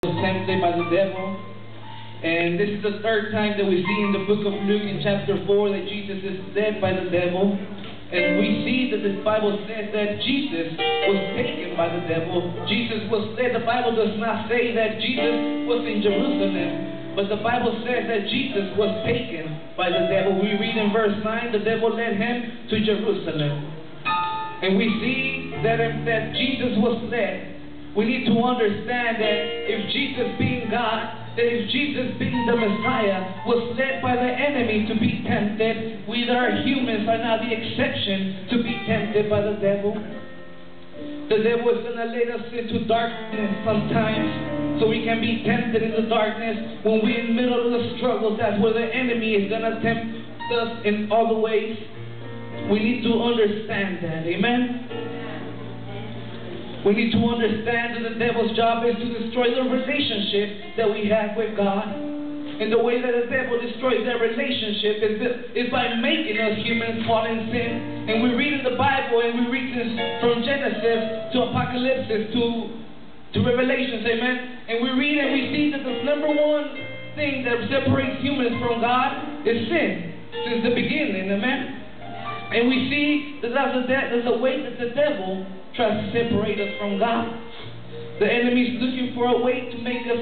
was tempted by the devil. And this is the third time that we see in the book of Luke in chapter 4 that Jesus is led by the devil. And we see that the Bible says that Jesus was taken by the devil. Jesus was led. The Bible does not say that Jesus was in Jerusalem, but the Bible says that Jesus was taken by the devil. We read in verse 9, the devil led him to Jerusalem. And we see that Jesus was led. We need to understand that if Jesus being God, that if Jesus being the Messiah was led by the enemy to be tempted, we that are humans are not the exception to be tempted by the devil. The devil is going to lead us into darkness sometimes so we can be tempted in the darkness. When we're in the middle of the struggles, that's where the enemy is going to tempt us in all the ways. We need to understand that. Amen? We need to understand that the devil's job is to destroy the relationship that we have with God. And the way that the devil destroys that relationship is by making us humans fall in sin. And we read in the Bible, and we read this from Genesis to Apocalypse to Revelations, amen? And we read and we see that the number one thing that separates humans from God is sin, since the beginning, amen? And we see that there's a way that the devil tries to separate us from God. The enemy is looking for a way to make us